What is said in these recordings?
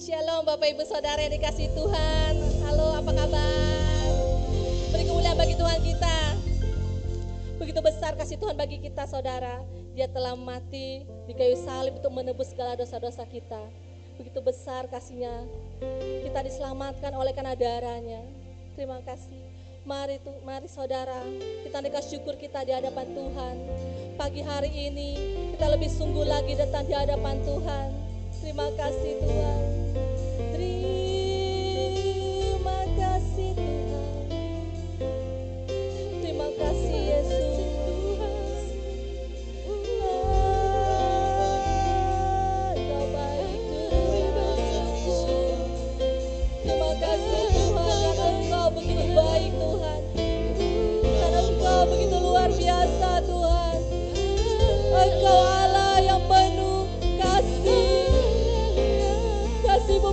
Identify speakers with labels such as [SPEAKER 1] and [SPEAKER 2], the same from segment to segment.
[SPEAKER 1] Shalom Bapak Ibu Saudara yang dikasihi Tuhan. Halo, apa kabar? Beri kemuliaan bagi Tuhan kita. Begitu besar kasih Tuhan bagi kita saudara. Dia telah mati di kayu salib untuk menebus segala dosa-dosa kita. Begitu besar kasihnya. Kita diselamatkan oleh karena darahnya. Terima kasih. Mari saudara, kita naikkan syukur kita di hadapan Tuhan. Pagi hari ini kita lebih sungguh lagi datang di hadapan Tuhan. Terima kasih Tuhan. Terima kasih Tuhan. Terima kasih Yesus. Engkau baik Tuhan. Terima kasih Tuhan karena Engkau begitu baik Tuhan. Karena Engkau begitu luar biasa Tuhan. Engkau Allah yang penuh kasih. Kasih-Mu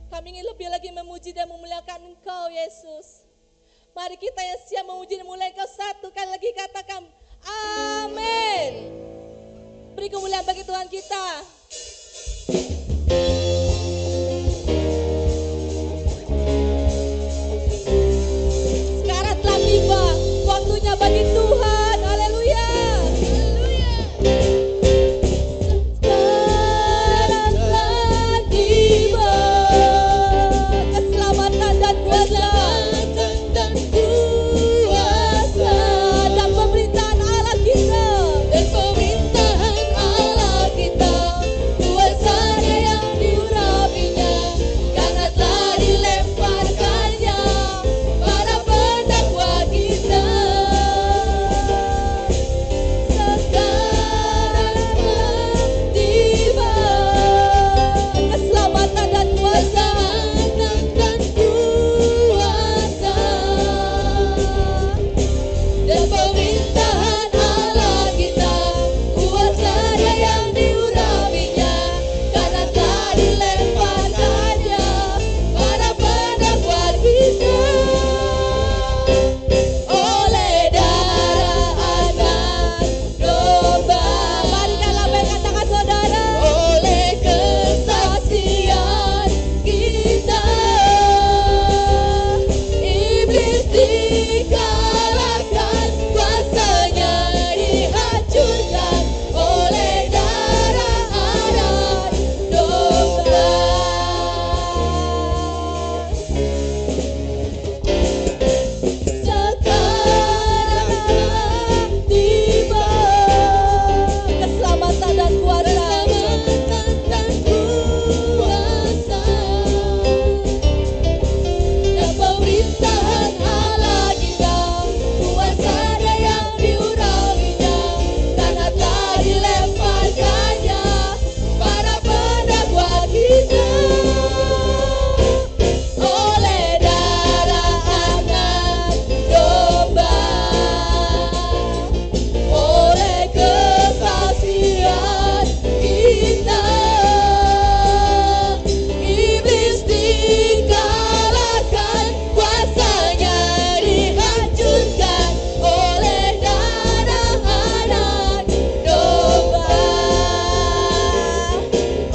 [SPEAKER 1] Kami ingin lebih lagi memuji dan memuliakan Engkau, Yesus. Mari kita yang siap memuji dan memuliakan Engkau, satu kali lagi katakan amin. Beri kemuliaan bagi Tuhan kita. Sekarang telah tiba waktunya bagi Tuhan. Haleluya. Haleluya. Sekarang telah tiba keselamatan dan kuasa dan pemerintahan Allah kita. Dan pemerintahan Allah kita, kuasanya yang diurapinya, karena telah dilemparkannya para pendakwa kita. Sekarang telah tiba keselamatan dan kuasa dan pemerintahan Allah kita, kuasanya yang diurapinya, karena telah dilemparkannya para pendakwa kita. Oleh darah anak domba, mari kita katakan saudara, oleh kesaksian kita, iblis dikalahkan, kuasanya dihancurkan oleh darah anak domba. Sekarang tiba keselamatan dan kuasa dan pemerintahan Allah kita, kuasanya yang diurapinya, karena telah dilemparkannya para pendakwa kita. Oleh darah anak domba, oleh kesaksian kita, iblis dikalahkan, kuasanya dihancurkan oleh darah anak domba.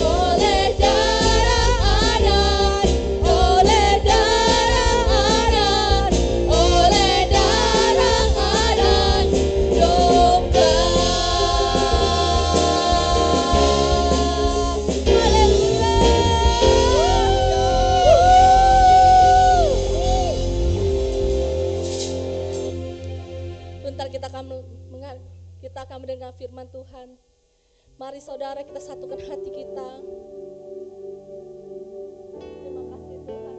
[SPEAKER 1] Oleh darah anak, oleh darah anak, oleh darah anak domba. Bentar kita akan mendengar firman Tuhan. Mari saudara kita satukan hati kita. Terima kasih Tuhan.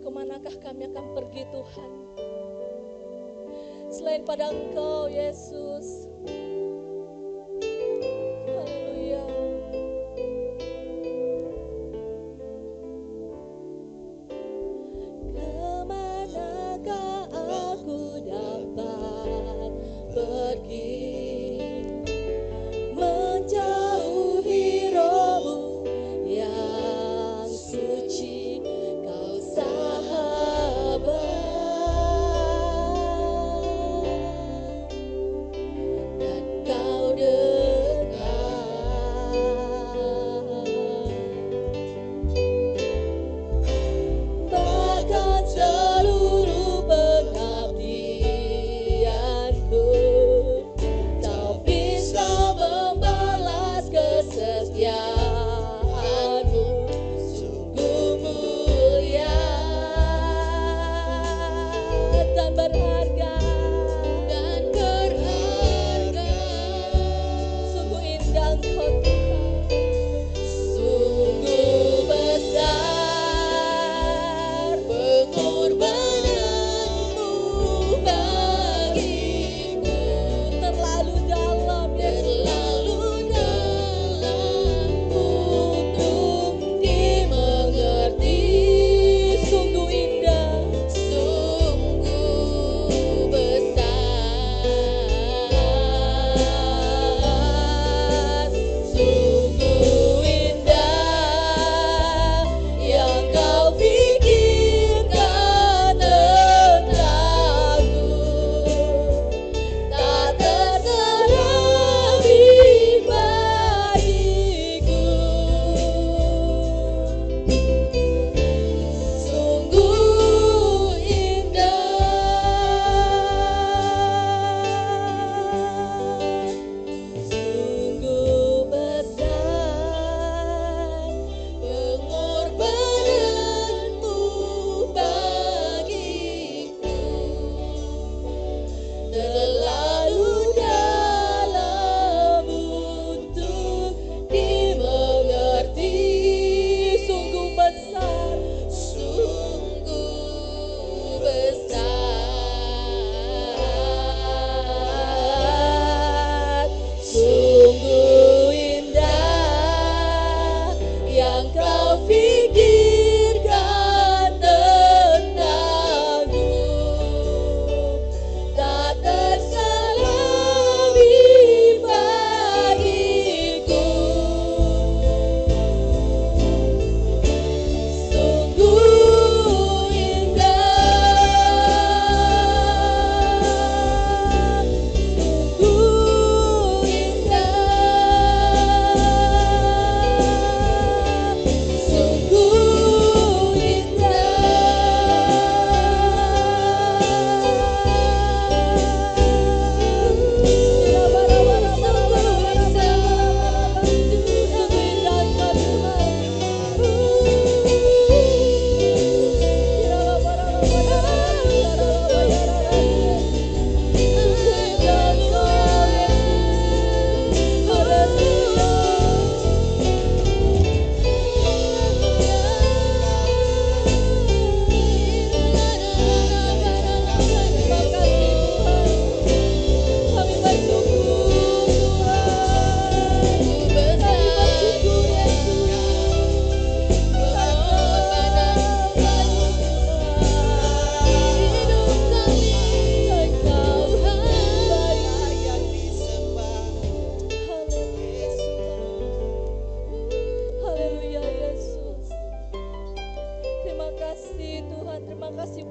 [SPEAKER 1] Kemanakah kami akan pergi Tuhan, selain pada Engkau Yesus. Haleluya. Kemanakah aku dapat pergi, menjauhi rohmu yang suci, Kau sahabat, dan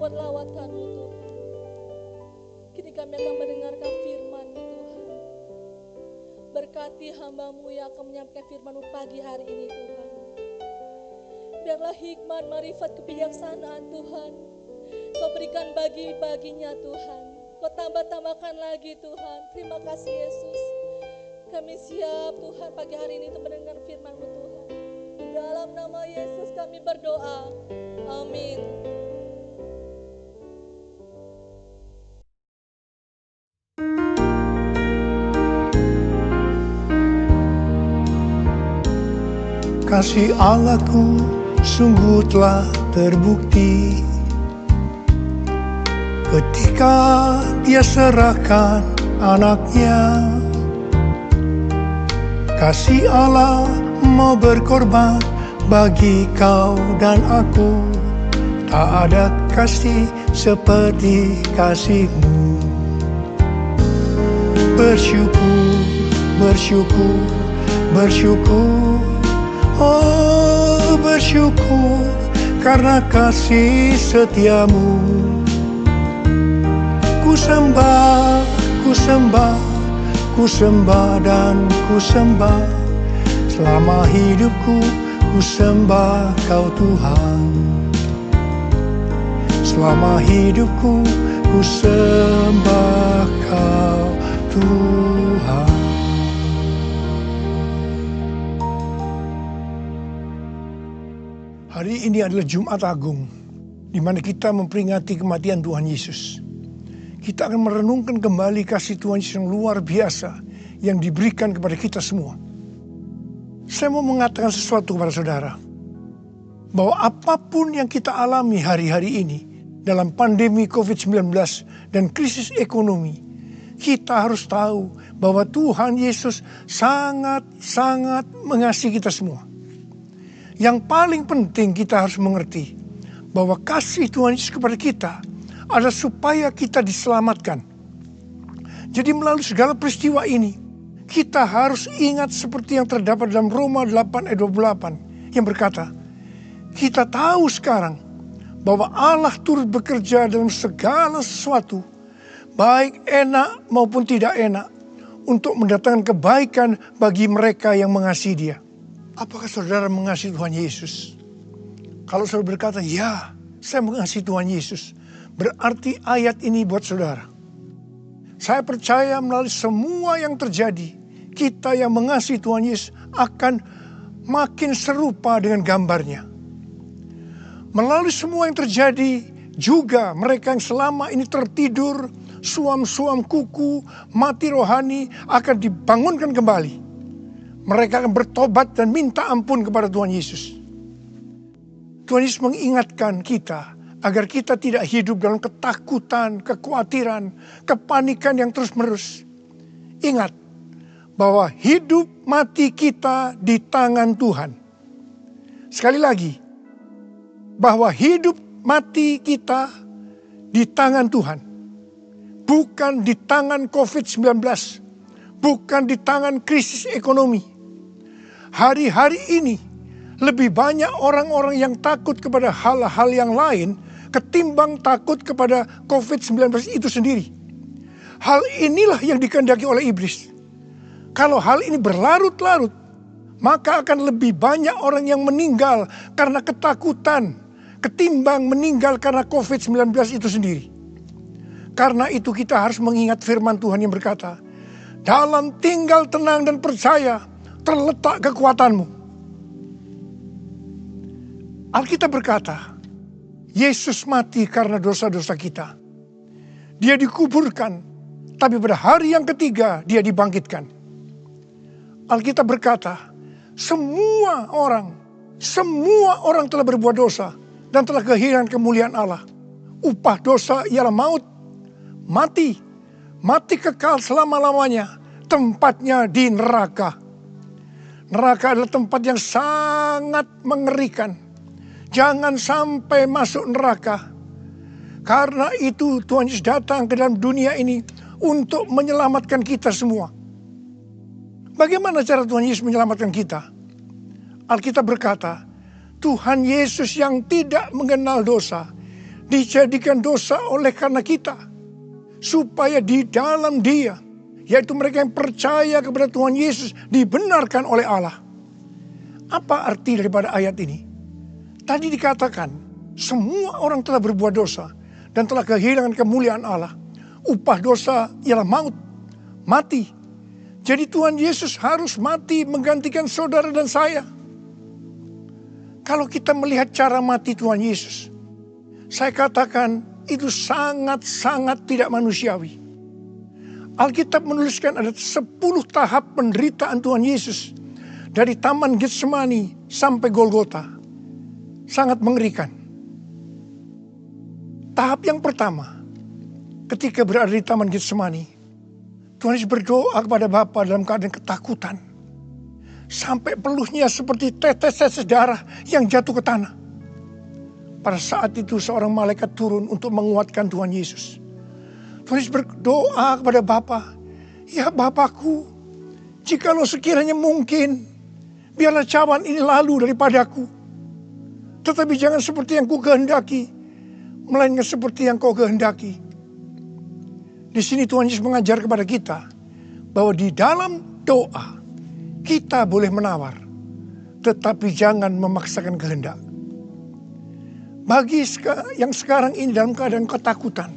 [SPEAKER 1] buat lawatan-Mu Tuhan. Kini kami akan mendengarkan firman-Mu Tuhan. Berkati hamba-Mu yang akan menyampaikan firman-Mu pagi hari ini Tuhan. Biarlah hikmat, marifat, kebijaksanaan Tuhan Kau berikan bagi-baginya Tuhan. Kau tambah-tambahkan lagi Tuhan. Terima kasih Yesus. Kami siap Tuhan pagi hari ini untuk mendengar firman-Mu Tuhan. Di dalam nama Yesus kami berdoa. Amin.
[SPEAKER 2] Kasih Allahku sungguh telah terbukti ketika Dia serahkan anaknya. Kasih Allah mau berkorban bagi kau dan aku. Tak ada kasih seperti kasih-Mu. Bersyukur, bersyukur, bersyukur. Oh, bersyukur karena kasih setia-Mu. Ku sembah, ku sembah, ku sembah dan ku sembah. Selama hidupku ku sembah Kau Tuhan. Selama hidupku ku sembah Kau Tuhan. Hari ini adalah Jumat Agung, di mana kita memperingati kematian Tuhan Yesus. Kita akan merenungkan kembali kasih Tuhan Yesus yang luar biasa yang diberikan kepada kita semua. Saya mau mengatakan sesuatu kepada saudara, bahwa apapun yang kita alami hari-hari ini dalam pandemi COVID-19 dan krisis ekonomi, kita harus tahu bahwa Tuhan Yesus sangat-sangat mengasihi kita semua. Yang paling penting kita harus mengerti bahwa kasih Tuhan Yesus kepada kita adalah supaya kita diselamatkan. Jadi melalui segala peristiwa ini, kita harus ingat seperti yang terdapat dalam Roma 8 ayat 28 yang berkata, kita tahu sekarang bahwa Allah turut bekerja dalam segala sesuatu, baik enak maupun tidak enak, untuk mendatangkan kebaikan bagi mereka yang mengasihi Dia. Apakah saudara mengasihi Tuhan Yesus? Kalau saudara berkata, ya, saya mengasihi Tuhan Yesus, berarti ayat ini buat saudara. Saya percaya melalui semua yang terjadi, kita yang mengasihi Tuhan Yesus akan makin serupa dengan gambarnya. Melalui semua yang terjadi, juga mereka yang selama ini tertidur, suam-suam kuku, mati rohani akan dibangunkan kembali. Mereka akan bertobat dan minta ampun kepada Tuhan Yesus. Tuhan Yesus mengingatkan kita agar kita tidak hidup dalam ketakutan, kekhawatiran, kepanikan yang terus-menerus. Ingat bahwa hidup mati kita di tangan Tuhan. Sekali lagi, bahwa hidup mati kita di tangan Tuhan. Bukan di tangan COVID-19. Bukan di tangan krisis ekonomi. Hari-hari ini lebih banyak orang-orang yang takut kepada hal-hal yang lain ketimbang takut kepada COVID-19 itu sendiri. Hal inilah yang dikehendaki oleh iblis. Kalau hal ini berlarut-larut, maka akan lebih banyak orang yang meninggal karena ketakutan ketimbang meninggal karena COVID-19 itu sendiri. Karena itu kita harus mengingat firman Tuhan yang berkata, dalam tinggal tenang dan percaya terletak kekuatanmu. Alkitab berkata, Yesus mati karena dosa-dosa kita. Dia dikuburkan, tapi pada hari yang ketiga dia dibangkitkan. Alkitab berkata, semua orang telah berbuat dosa dan telah kehilangan kemuliaan Allah. Upah dosa ialah maut, mati kekal selama-lamanya, tempatnya di neraka. Neraka adalah tempat yang sangat mengerikan. Jangan sampai masuk neraka. Karena itu Tuhan Yesus datang ke dalam dunia ini untuk menyelamatkan kita semua. Bagaimana cara Tuhan Yesus menyelamatkan kita? Alkitab berkata, Tuhan Yesus yang tidak mengenal dosa, dijadikan dosa oleh karena kita. Supaya di dalam Dia, yaitu mereka yang percaya kepada Tuhan Yesus, dibenarkan oleh Allah. Apa arti daripada ayat ini? Tadi dikatakan, semua orang telah berbuat dosa dan telah kehilangan kemuliaan Allah. Upah dosa ialah maut, mati. Jadi Tuhan Yesus harus mati menggantikan saudara dan saya. Kalau kita melihat cara mati Tuhan Yesus, saya katakan itu sangat-sangat tidak manusiawi. Alkitab menuliskan ada 10 tahap penderitaan Tuhan Yesus. Dari Taman Getsemani sampai Golgota. Sangat mengerikan. Tahap yang pertama, ketika berada di Taman Getsemani, Tuhan Yesus berdoa kepada Bapa dalam keadaan ketakutan. Sampai peluhnya seperti tetes-tetes darah yang jatuh ke tanah. Pada saat itu seorang malaikat turun untuk menguatkan Tuhan Yesus. Tuhan Yesus berdoa kepada Bapa, "Ya Bapakku, jikalau sekiranya mungkin, biarlah cawan ini lalu daripadaku. Tetapi jangan seperti yang ku kehendaki, melainkan seperti yang kau kehendaki." Di sini Tuhan Yesus mengajar kepada kita bahwa di dalam doa kita boleh menawar, tetapi jangan memaksakan kehendak. Bagi yang sekarang ini dalam keadaan ketakutan,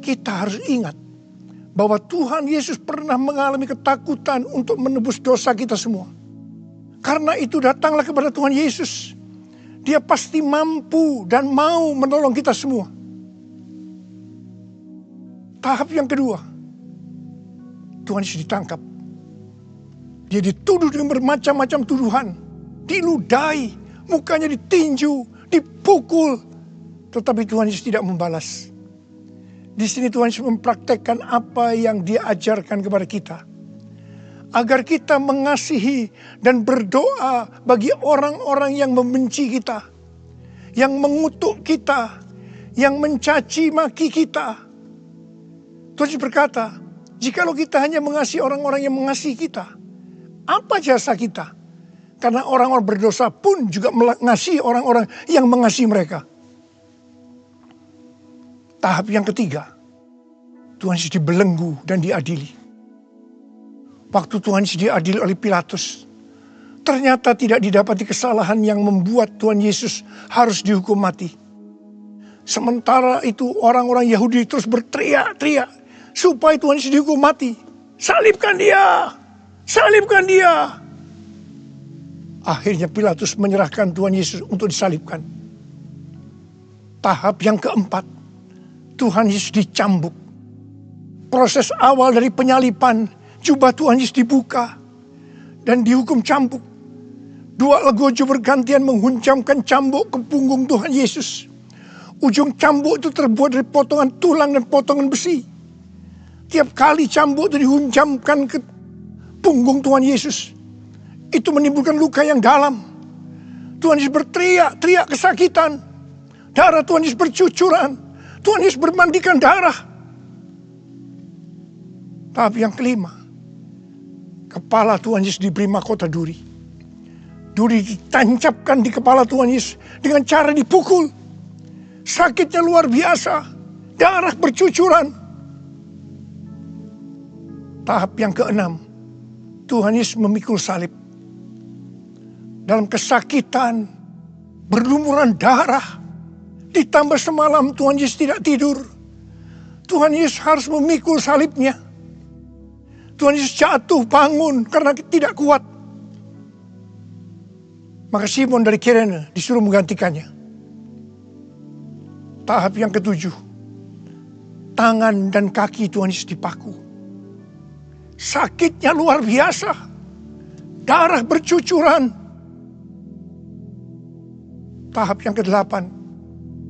[SPEAKER 2] kita harus ingat bahwa Tuhan Yesus pernah mengalami ketakutan untuk menebus dosa kita semua. Karena itu datanglah kepada Tuhan Yesus. Dia pasti mampu dan mau menolong kita semua. Tahap yang kedua, Tuhan Yesus ditangkap. Dia dituduh dengan bermacam-macam tuduhan. Diludahi, mukanya ditinju, dipukul. Tetapi Tuhan Yesus tidak membalas. Di sini Tuhan Yesus mempraktekkan apa yang Dia ajarkan kepada kita. Agar kita mengasihi dan berdoa bagi orang-orang yang membenci kita. Yang mengutuk kita. Yang mencaci maki kita. Tuhan Yesus berkata, jikalau kita hanya mengasihi orang-orang yang mengasihi kita, apa jasa kita? Karena orang-orang berdosa pun juga mengasihi orang-orang yang mengasihi mereka. Tahap yang ketiga, Tuhan Yesus dibelenggu dan diadili. Waktu Tuhan Yesus diadili oleh Pilatus, ternyata tidak didapati kesalahan yang membuat Tuhan Yesus harus dihukum mati. Sementara itu orang-orang Yahudi terus berteriak-teriak supaya Tuhan Yesus dihukum mati. Salibkan dia! Salibkan dia! Akhirnya Pilatus menyerahkan Tuhan Yesus untuk disalibkan. Tahap yang keempat, Tuhan Yesus dicambuk. Proses awal dari penyalipan, jubah Tuhan Yesus dibuka dan dihukum cambuk. Dua legojo bergantian menghunjamkan cambuk ke punggung Tuhan Yesus. Ujung cambuk itu terbuat dari potongan tulang dan potongan besi. Tiap kali cambuk itu dihunjamkan ke punggung Tuhan Yesus, itu menimbulkan luka yang dalam. Tuhan Yesus berteriak-teriak kesakitan. Darah Tuhan Yesus bercucuran. Tuhan Yesus bermandikan darah. Tahap yang kelima, kepala Tuhan Yesus diberi mahkota duri. Duri ditancapkan di kepala Tuhan Yesus dengan cara dipukul. Sakitnya luar biasa. Darah bercucuran. Tahap yang keenam, Tuhan Yesus memikul salib. Dalam kesakitan, berlumuran darah. Ditambah semalam Tuhan Yesus tidak tidur. Tuhan Yesus harus memikul salibnya. Tuhan Yesus jatuh bangun karena tidak kuat. Maka Simon dari Kirene disuruh menggantikannya. Tahap yang ketujuh, tangan dan kaki Tuhan Yesus dipaku. Sakitnya luar biasa. Darah bercucuran. Tahap yang ke-8,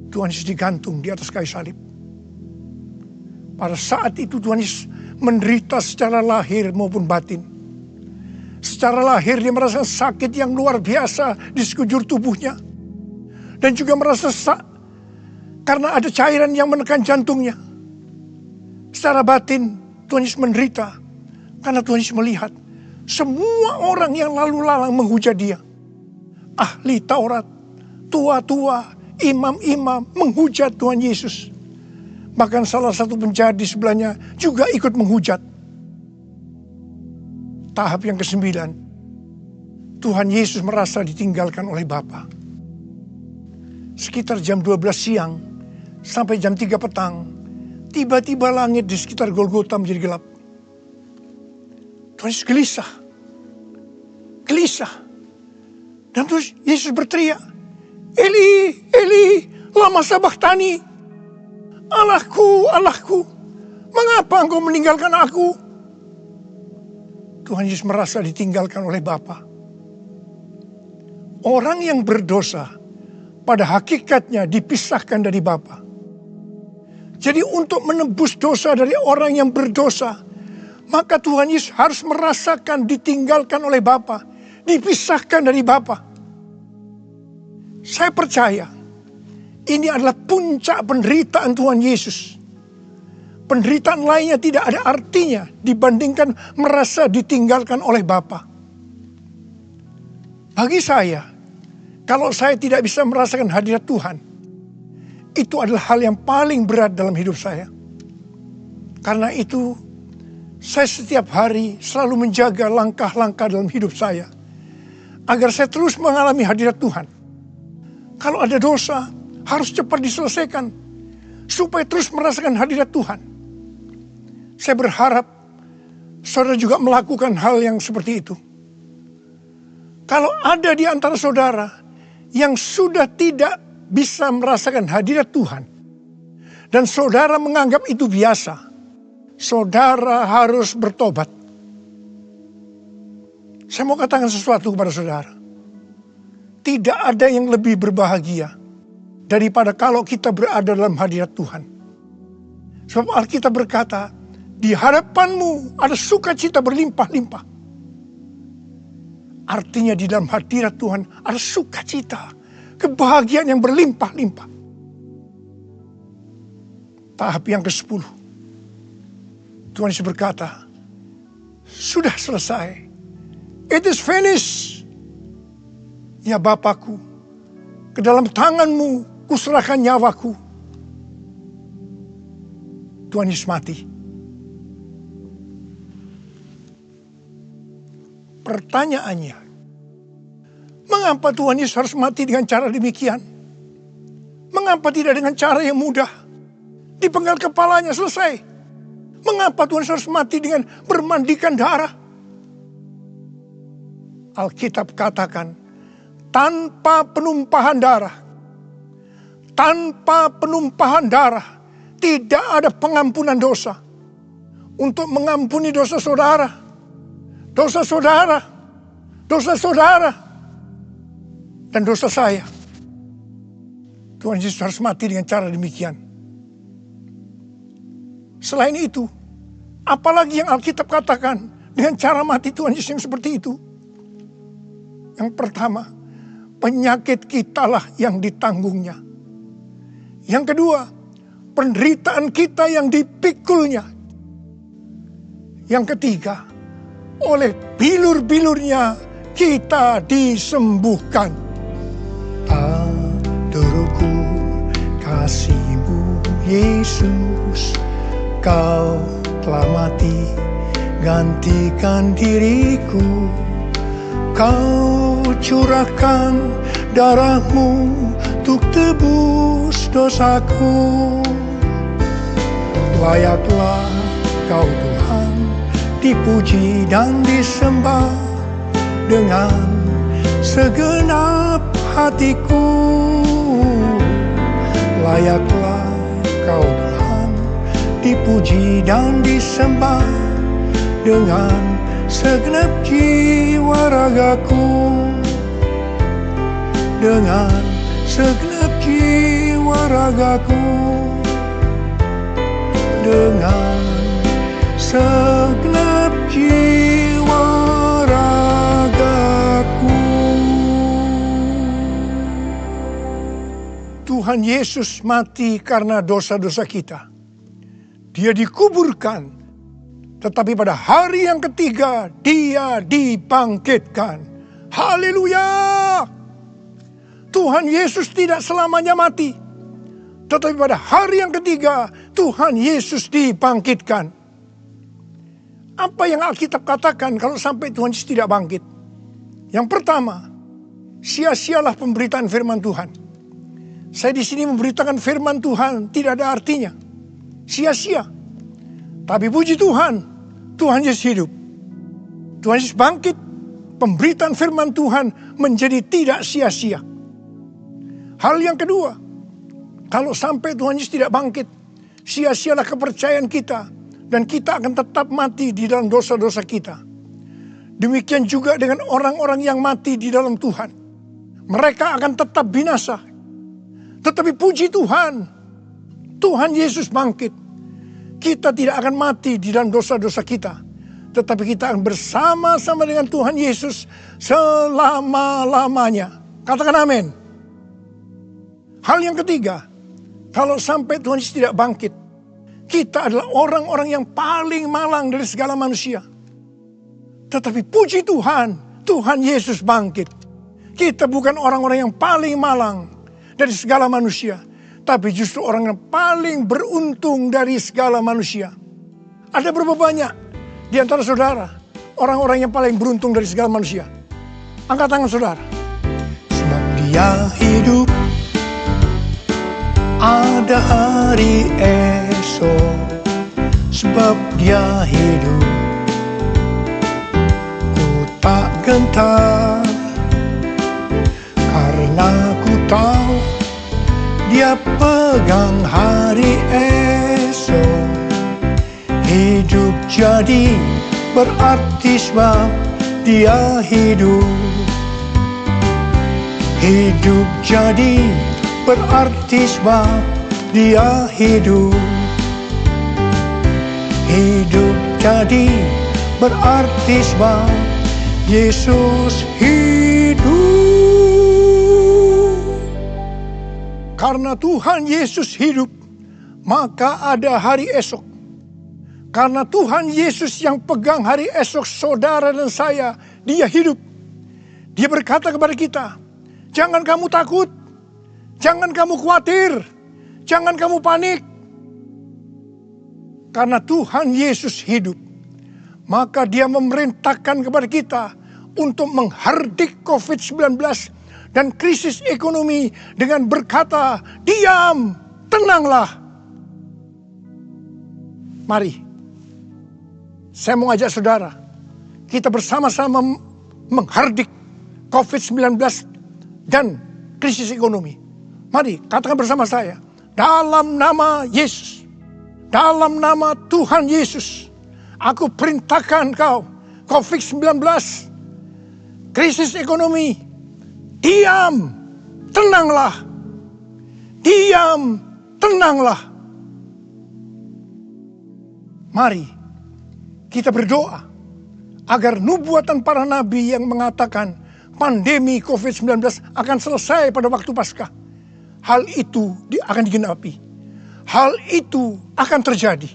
[SPEAKER 2] Tuhan Yesus digantung di atas kayu salib. Pada saat itu Tuhan Yesus menderita secara lahir maupun batin. Secara lahir dia merasa sakit yang luar biasa di sekujur tubuhnya. Dan juga merasa karena ada cairan yang menekan jantungnya. Secara batin Tuhan Yesus menderita. Karena Tuhan Yesus melihat semua orang yang lalu lalang menghujat dia. Ahli Taurat, tua-tua imam-imam menghujat Tuhan Yesus. Bahkan salah satu penjahat di sebelahnya juga ikut menghujat. Tahap yang ke-9, Tuhan Yesus merasa ditinggalkan oleh Bapa. Sekitar jam 12 siang sampai jam 3 petang, tiba-tiba langit di sekitar Golgota menjadi gelap. Tuhan Yesus gelisah. Dan terus Yesus berteriak, Eli, Eli, lama sabachthani. Allahku, Allahku, mengapa engkau meninggalkan aku? Tuhan Yesus merasa ditinggalkan oleh Bapa. Orang yang berdosa pada hakikatnya dipisahkan dari Bapa. Jadi untuk menebus dosa dari orang yang berdosa, maka Tuhan Yesus harus merasakan ditinggalkan oleh Bapa, dipisahkan dari Bapa. Saya percaya ini adalah puncak penderitaan Tuhan Yesus. Penderitaan lainnya tidak ada artinya dibandingkan merasa ditinggalkan oleh Bapa. Bagi saya, kalau saya tidak bisa merasakan hadirat Tuhan, itu adalah hal yang paling berat dalam hidup saya. Karena itu, saya setiap hari selalu menjaga langkah-langkah dalam hidup saya, agar saya terus mengalami hadirat Tuhan. Kalau ada dosa, harus cepat diselesaikan, supaya terus merasakan hadirat Tuhan. Saya berharap saudara juga melakukan hal yang seperti itu. Kalau ada di antara saudara yang sudah tidak bisa merasakan hadirat Tuhan, dan saudara menganggap itu biasa, saudara harus bertobat. Saya mau katakan sesuatu kepada saudara. Tidak ada yang lebih berbahagia daripada kalau kita berada dalam hadirat Tuhan. Sebab Alkitab berkata, di hadapanmu ada sukacita berlimpah-limpah. Artinya di dalam hadirat Tuhan ada sukacita, kebahagiaan yang berlimpah-limpah. Tahap yang ke-10. Tuhan Yesus berkata, sudah selesai. It is finished. Ya Bapakku, ke dalam tanganmu kuserahkan nyawaku. Tuhan Yesus mati. Pertanyaannya, mengapa Tuhan Yesus harus mati dengan cara demikian? Mengapa tidak dengan cara yang mudah? Dipenggal kepalanya, selesai. Mengapa Tuhan Yesus harus mati dengan bermandikan darah? Alkitab katakan, tanpa penumpahan darah, tidak ada pengampunan dosa. Untuk mengampuni dosa saudara, dan dosa saya, Tuhan Yesus harus mati dengan cara demikian. Selain itu, apalagi yang Alkitab katakan dengan cara mati Tuhan Yesus yang seperti itu? Yang pertama, penyakit kitalah yang ditanggungnya. Yang kedua, penderitaan kita yang dipikulnya. Yang ketiga, oleh bilur-bilurnya kita disembuhkan. Aturku kasih-Mu Yesus, Kau telah mati gantikan diriku. Kau curahkan darah-Mu untuk tebus dosaku. Layaklah Kau Tuhan dipuji dan disembah dengan segenap hatiku. Layaklah Kau Tuhan dipuji dan disembah dengan segenap jiwa ragaku. Dengan segenap jiwa ragaku. Dengan segenap jiwa ragaku. Tuhan Yesus mati karena dosa-dosa kita. Dia dikuburkan, tetapi pada hari yang ketiga Dia dibangkitkan. Haleluya! Tuhan Yesus tidak selamanya mati. Tetapi pada hari yang ketiga, Tuhan Yesus dibangkitkan. Apa yang Alkitab katakan kalau sampai Tuhan Yesus tidak bangkit? Yang pertama, sia-sialah pemberitaan firman Tuhan. Saya di sini memberitakan firman Tuhan tidak ada artinya. Sia-sia. Tapi puji Tuhan, Tuhan Yesus hidup. Tuhan Yesus bangkit. Pemberitaan firman Tuhan menjadi tidak sia-sia. Hal yang kedua, kalau sampai Tuhan Yesus tidak bangkit, sia-sialah kepercayaan kita. Dan kita akan tetap mati di dalam dosa-dosa kita. Demikian juga dengan orang-orang yang mati di dalam Tuhan. Mereka akan tetap binasa. Tetapi puji Tuhan, Tuhan Yesus bangkit. Kita tidak akan mati di dalam dosa-dosa kita. Tetapi kita akan bersama-sama dengan Tuhan Yesus selama-lamanya. Katakan amin. Hal yang ketiga, kalau sampai Tuhan Yesus tidak bangkit, kita adalah orang-orang yang paling malang dari segala manusia. Tetapi puji Tuhan, Tuhan Yesus bangkit. Kita bukan orang-orang yang paling malang dari segala manusia, tapi justru orang yang paling beruntung dari segala manusia. Ada berapa banyak di antara saudara orang-orang yang paling beruntung dari segala manusia? Angkat tangan saudara. Sebab Dia hidup, ada hari esok. Sebab Dia hidup, ku tak gentar. Karena ku tahu Dia pegang hari esok. Hidup jadi berarti sebab Dia hidup. Hidup jadi berarti sebab Dia hidup. Hidup jadi berarti sebab Yesus hidup. Karena Tuhan Yesus hidup, maka ada hari esok. Karena Tuhan Yesus yang pegang hari esok saudara dan saya, Dia hidup. Dia berkata kepada kita, jangan kamu takut, jangan kamu khawatir, jangan kamu panik. Karena Tuhan Yesus hidup, maka Dia memerintahkan kepada kita untuk menghardik COVID-19 dan krisis ekonomi dengan berkata, diam, tenanglah. Mari, saya mau ajak saudara, kita bersama-sama menghardik COVID-19 dan krisis ekonomi. Mari, katakan bersama saya, dalam nama Yesus, dalam nama Tuhan Yesus, aku perintahkan kau, COVID-19, krisis ekonomi, diam, tenanglah. Diam, tenanglah. Mari kita berdoa agar nubuatan para nabi yang mengatakan pandemi COVID-19 akan selesai pada waktu Paskah. Hal itu akan digenapi. Hal itu akan terjadi.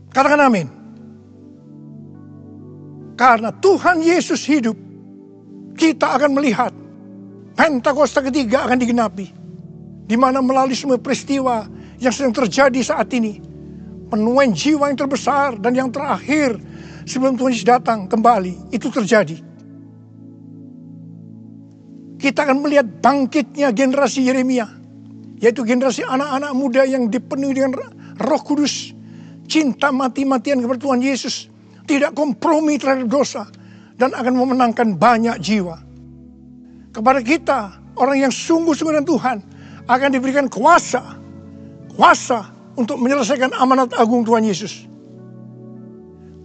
[SPEAKER 2] Katakan amin. Karena Tuhan Yesus hidup, kita akan melihat Pentakosta ketiga akan digenapi. Di mana melalui semua peristiwa yang sedang terjadi saat ini, penuaian jiwa yang terbesar dan yang terakhir sebelum Tuhan Yesus datang kembali, itu terjadi. Kita akan melihat bangkitnya generasi Yeremia, yaitu generasi anak-anak muda yang dipenuhi dengan Roh Kudus, cinta mati-matian kepada Tuhan Yesus, tidak kompromi terhadap dosa, dan akan memenangkan banyak jiwa. Kepada kita, orang yang sungguh-sungguh dengan Tuhan, akan diberikan kuasa untuk menyelesaikan amanat agung Tuhan Yesus.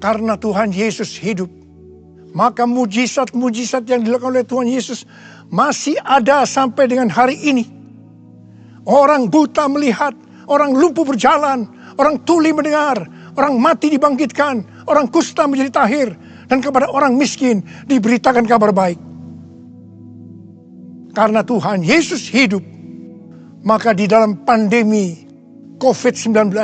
[SPEAKER 2] Karena Tuhan Yesus hidup, maka mujizat-mujizat yang dilakukan oleh Tuhan Yesus masih ada sampai dengan hari ini. Orang buta melihat, orang lumpuh berjalan, orang tuli mendengar, orang mati dibangkitkan, orang kusta menjadi tahir, dan kepada orang miskin diberitakan kabar baik. Karena Tuhan Yesus hidup, maka di dalam pandemi COVID-19,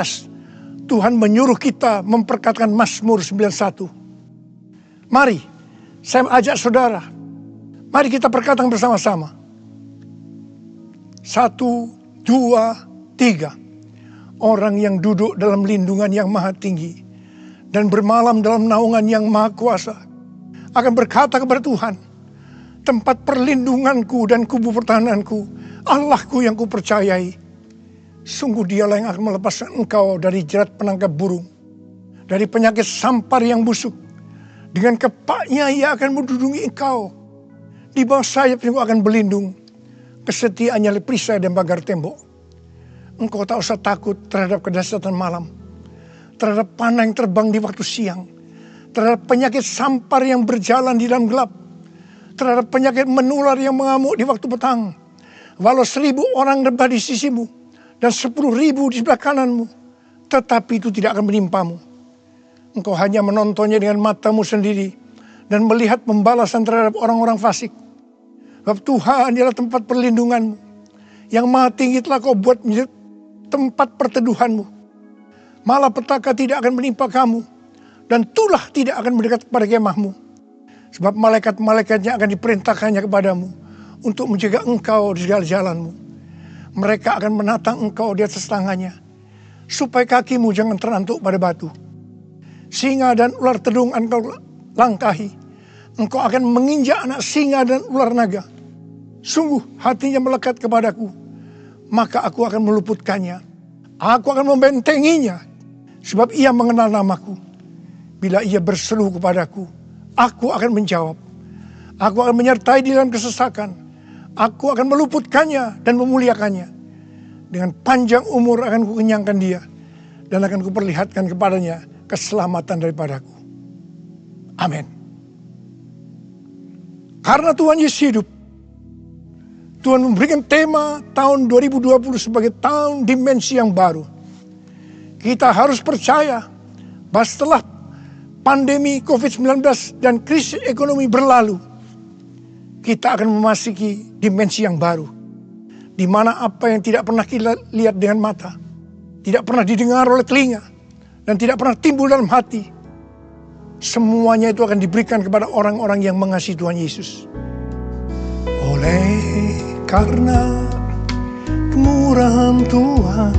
[SPEAKER 2] Tuhan menyuruh kita memperkatakan Mazmur 91. Mari, saya ajak saudara, mari kita perkatakan bersama-sama. 1, 2, 3. Orang yang duduk dalam lindungan yang maha tinggi dan bermalam dalam naungan yang maha kuasa akan berkata kepada Tuhan, tempat perlindunganku dan kubu pertahananku, Allahku yang kupercayai. Sungguh dialah yang akan melepaskan engkau dari jerat penangkap burung, dari penyakit sampar yang busuk. Dengan kepaknya ia akan mendudungi engkau. Di bawah sayapnya engkau akan berlindung. Kesetiaannya oleh perisai dan pagar tembok. Engkau tak usah takut terhadap kedahsyatan malam, terhadap panah yang terbang di waktu siang, terhadap penyakit sampar yang berjalan di dalam gelap, terhadap penyakit menular yang mengamuk di waktu petang. Walau 1000 orang rebah di sisimu dan 10.000 di sebelah kananmu, tetapi itu tidak akan menimpamu. Engkau hanya menontonnya dengan matamu sendiri dan melihat pembalasan terhadap orang-orang fasik. Sebab Tuhan adalah tempat perlindunganmu. Yang maha tinggi telah kau buat menjadi tempat perteduhanmu. Malapetaka tidak akan menimpa kamu, dan tulah tidak akan mendekat kepada kemahmu. Sebab malaikat-malaikatnya akan diperintahkannya kepadamu untuk menjaga engkau di segala jalanmu. Mereka akan menatang engkau di atas tangannya, supaya kakimu jangan terantuk pada batu. Singa dan ular tedung engkau langkahi. Engkau akan menginjak anak singa dan ular naga. Sungguh hatinya melekat kepadaku, maka aku akan meluputkannya. Aku akan membentenginya, sebab ia mengenal namaku. Bila ia berseru kepadaku, aku akan menjawab. Aku akan menyertai di dalam kesesakan. Aku akan meluputkannya dan memuliakannya. Dengan panjang umur akan kukenyangkan dia, dan akan kuperlihatkan kepadanya keselamatan daripadaku. Amin. Karena Tuhan Yesus hidup, Tuhan memberikan tema tahun 2020 sebagai tahun dimensi yang baru. Kita harus percaya bahwa setelah pandemi COVID-19 dan krisis ekonomi berlalu, kita akan memasuki dimensi yang baru, di mana apa yang tidak pernah kita lihat dengan mata, tidak pernah didengar oleh telinga, dan tidak pernah timbul dalam hati, semuanya itu akan diberikan kepada orang-orang yang mengasihi Tuhan Yesus. Oleh karena kemurahan Tuhan,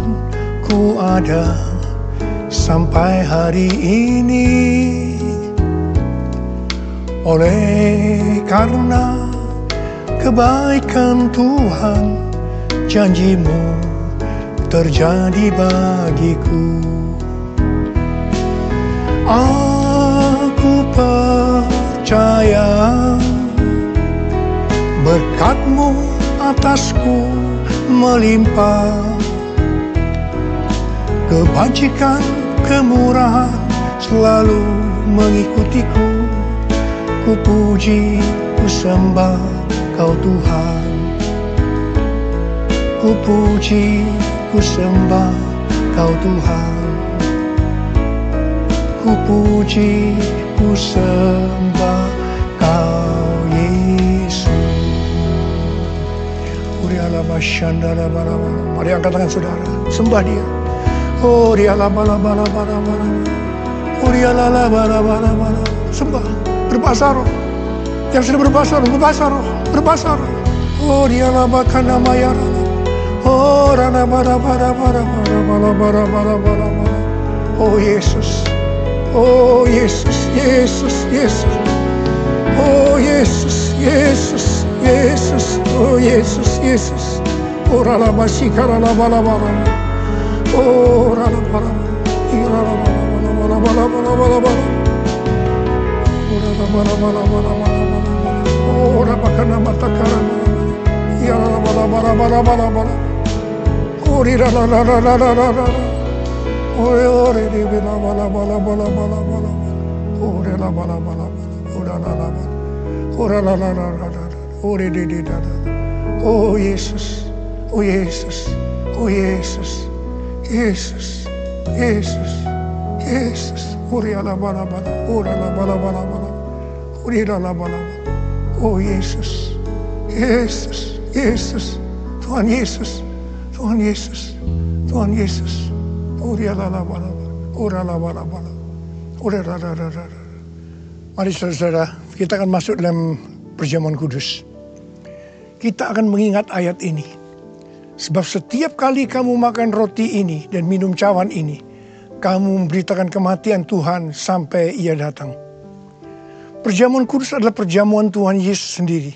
[SPEAKER 2] ku ada sampai hari ini. Oleh karena kebaikan Tuhan, janjimu terjadi bagiku. Aku percaya berkat-Mu atasku melimpah. Kebajikan, kemurahan selalu mengikutiku. Ku puji, ku sembah Kau Tuhan. Ku puji, ku sembah Kau Tuhan. Ku puji, ku sembah Kau Yesus. Mari angkat tangan saudara, sembah Dia. Oh Dia sembah, berbahasa roh. Yang sudah berbahasa roh, berbahasa roh. Oh Dia labakana mayara. Oh rana bara. Oh Yesus. Oh Yesus, Yesus, Yesus. Oh Yesus, Yesus, Yesus. Oh Yesus, Yesus. Oh rala masikara la bala. Oh rala bala. Irala bala. Oh rala bala. Oh rala bakana matakara. Irala bala. Oh rala la. Oh re di bala. Oh re la bala. Oh la. Oh re di da. Oh Yesus. Oh Yesus. Oh Yesus. Yesus. Yesus. Yesus. Oh re la bala. Oh la bala. Oh re la bala. Oh Yesus. Yesus. Yesus. Tuhan Yesus. Tuhan Yesus. Tuhan Yesus. Mari saudara, kita akan masuk dalam perjamuan kudus. Kita akan mengingat ayat ini. Sebab setiap kali kamu makan roti ini dan minum cawan ini, kamu memberitakan kematian Tuhan sampai Ia datang. Perjamuan kudus adalah perjamuan Tuhan Yesus sendiri.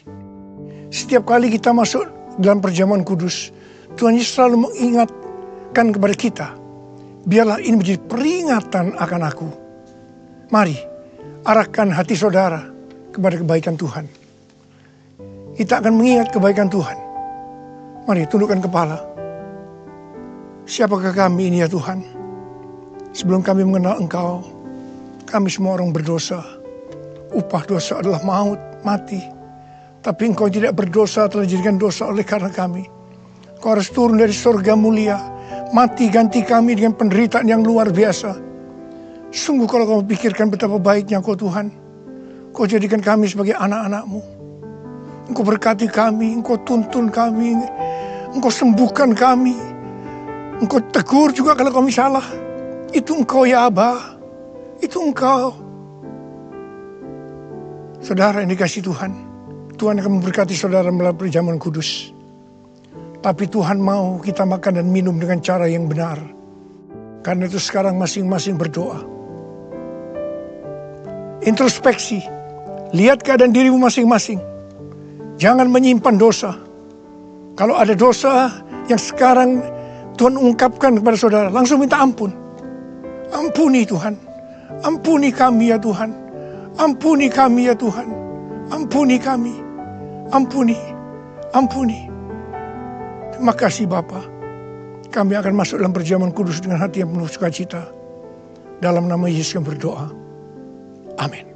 [SPEAKER 2] Setiap kali kita masuk dalam perjamuan kudus, Tuhan Yesus selalu mengingatkan kepada kita, biarlah ini menjadi peringatan akan aku. Mari, arahkan hati saudara kepada kebaikan Tuhan. Kita akan mengingat kebaikan Tuhan. Mari tundukkan kepala. Siapakah kami ini ya Tuhan? Sebelum kami mengenal Engkau, kami semua orang berdosa. Upah dosa adalah maut, mati. Tapi Engkau tidak berdosa, telah dijadikan dosa oleh karena kami. Kau harus turun dari surga mulia, mati ganti kami dengan penderitaan yang luar biasa. Sungguh kalau kau pikirkan betapa baiknya Kau Tuhan, Kau jadikan kami sebagai anak-anak-Mu. Engkau berkati kami, Engkau tuntun kami, Engkau sembuhkan kami. Engkau tegur juga kalau kami salah. Itu Engkau ya Aba, itu Engkau. Saudara yang dikasihi Tuhan, Tuhan akan memberkati saudara melalui perjamuan kudus. Tapi Tuhan mau kita makan dan minum dengan cara yang benar. Karena itu sekarang masing-masing berdoa. Introspeksi, lihat keadaan dirimu masing-masing. Jangan menyimpan dosa. Kalau ada dosa yang sekarang Tuhan ungkapkan kepada saudara, langsung minta ampun. Ampuni Tuhan. Ampuni kami ya Tuhan. Ampuni kami ya Tuhan. Ampuni kami. Ampuni. Ampuni. Terima kasih Bapa. Kami akan masuk dalam perjamuan kudus dengan hati yang penuh sukacita. Dalam nama Yesus yang berdoa. Amin.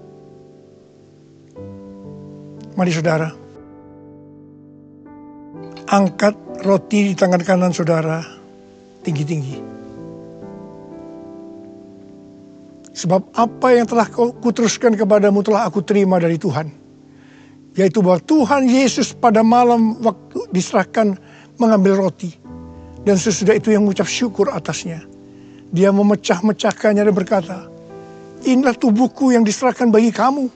[SPEAKER 2] Mari saudara. Angkat roti di tangan kanan saudara tinggi-tinggi. Sebab apa yang telah kuteruskan kepadamu telah aku terima dari Tuhan. Yaitu bahwa Tuhan Yesus pada malam waktu diserahkan mengambil roti. Dan sesudah itu yang mengucap syukur atasnya. Dia memecah-mecahkannya dan berkata, inilah tubuhku yang diserahkan bagi kamu.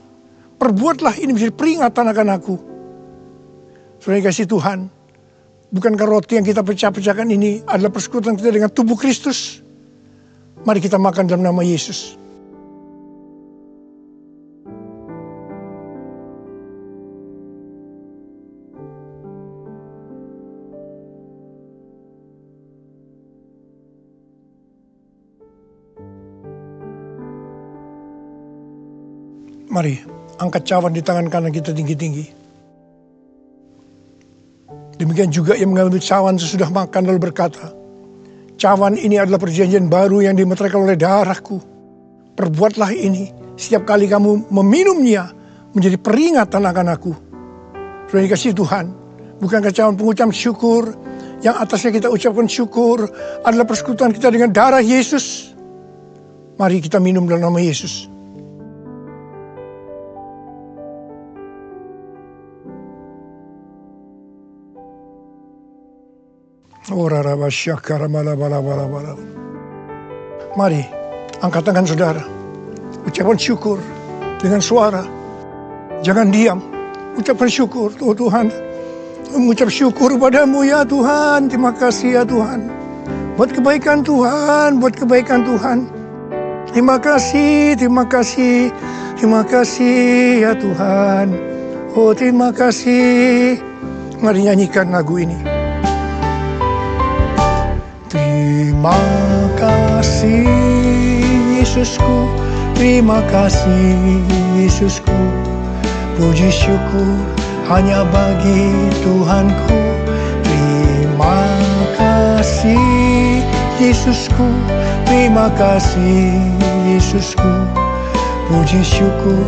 [SPEAKER 2] Perbuatlah ini menjadi peringatan akan aku. Saudara kasih Tuhan, bukankah roti yang kita pecah-pecahkan ini adalah persekutuan kita dengan tubuh Kristus? Mari kita makan dalam nama Yesus. Mari, angkat cawan di tangan kanan kita tinggi-tinggi. Demikian juga yang mengambil cawan sesudah makan lalu berkata, cawan ini adalah perjanjian baru yang dimeteraikan oleh darahku. Perbuatlah ini setiap kali kamu meminumnya menjadi peringatan akan aku. Sudah dikasih Tuhan, bukankah cawan pengucapan syukur yang atasnya kita ucapkan syukur adalah persekutuan kita dengan darah Yesus? Mari kita minum dalam nama Yesus. Mari, angkat tangan saudara. Ucapan syukur dengan suara. Jangan diam. Ucapan syukur. Oh Tuhan, mengucap syukur padamu ya Tuhan. Terima kasih ya Tuhan. Buat kebaikan Tuhan, buat kebaikan Tuhan. Terima kasih, terima kasih. Terima kasih ya Tuhan. Oh terima kasih. Mari nyanyikan lagu ini. Terima kasih Yesusku, terima kasih Yesusku. Puji syukur hanya bagi Tuhanku. Terima kasih Yesusku, terima kasih Yesusku. Puji syukur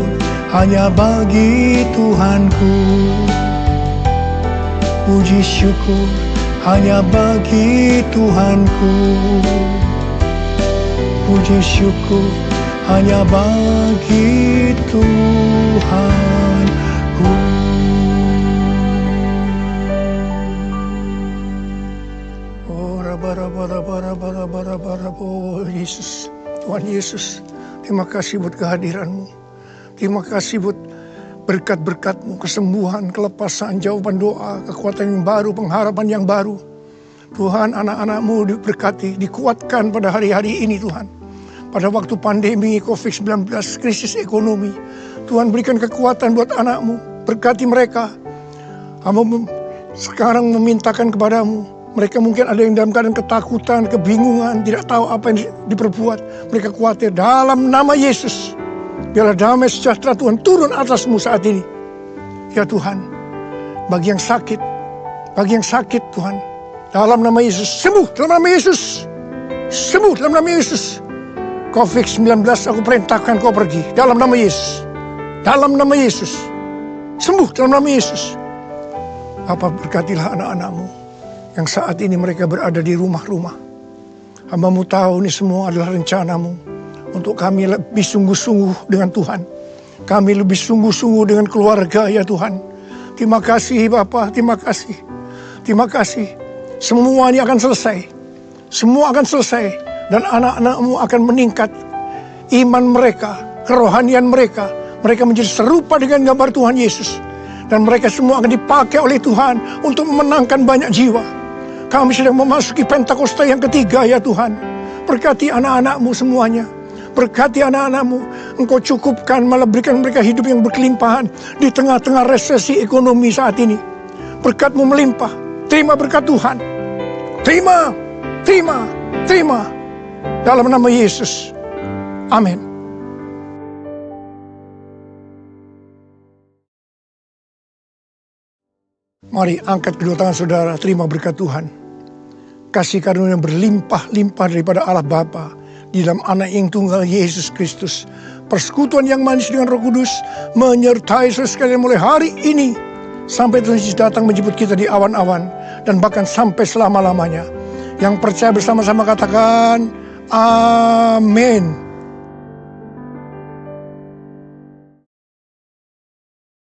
[SPEAKER 2] hanya bagi Tuhanku. Puji syukur hanya bagi Tuhanku. Puji syukur hanya bagi Tuhanku. Oh, oh Yesus, Tuhan Yesus, terima kasih buat kehadiran-Mu. Terima kasih buat berkat-berkat-Mu, kesembuhan, kelepasan, jawaban doa, kekuatan yang baru, pengharapan yang baru. Tuhan, anak-anak-Mu diberkati, dikuatkan pada hari-hari ini Tuhan. Pada waktu pandemi COVID-19, krisis ekonomi, Tuhan berikan kekuatan buat anak-Mu, berkati mereka. Hamba sekarang memintakan kepadamu, mereka mungkin ada yang dalam keadaan ketakutan, kebingungan, tidak tahu apa yang diperbuat. Mereka khawatir, dalam nama Yesus, biarlah damai sejahtera Tuhan turun atasmu saat ini. Ya Tuhan, bagi yang sakit Tuhan, dalam nama Yesus, sembuh dalam nama Yesus. Sembuh dalam nama Yesus. COVID-19 aku perintahkan kau pergi dalam nama Yesus. Dalam nama Yesus. Sembuh dalam nama Yesus. Bapa, berkatilah anak-anak-Mu yang saat ini mereka berada di rumah-rumah. Hamba-Mu tahu ini semua adalah rencana-Mu untuk kami lebih sungguh-sungguh dengan Tuhan. Kami lebih sungguh-sungguh dengan keluarga ya Tuhan. Terima kasih Bapa, terima kasih. Terima kasih. Semuanya akan selesai. Semua akan selesai. Dan anak-anak-Mu akan meningkat iman mereka, kerohanian mereka. Mereka menjadi serupa dengan gambar Tuhan Yesus. Dan mereka semua akan dipakai oleh Tuhan untuk memenangkan banyak jiwa. Kami sedang memasuki Pentakosta yang ketiga ya Tuhan. Berkati anak-anak-Mu semuanya. Berkati anak-anak-Mu. Engkau cukupkan, malah berikan mereka hidup yang berkelimpahan di tengah-tengah resesi ekonomi saat ini. Berkat-Mu melimpah. Terima berkat Tuhan. Terima. Dalam nama Yesus. Amin. Mari angkat kedua tangan saudara, terima berkat Tuhan. Kasih karunia yang berlimpah-limpah daripada Allah Bapa di dalam Anak yang tunggal Yesus Kristus. Persekutuan yang manis dengan Roh Kudus menyertai saudara sekalian mulai hari ini sampai Tuhan Yesus datang menjemput kita di awan-awan dan bahkan sampai selama-lamanya. Yang percaya bersama-sama katakan amin.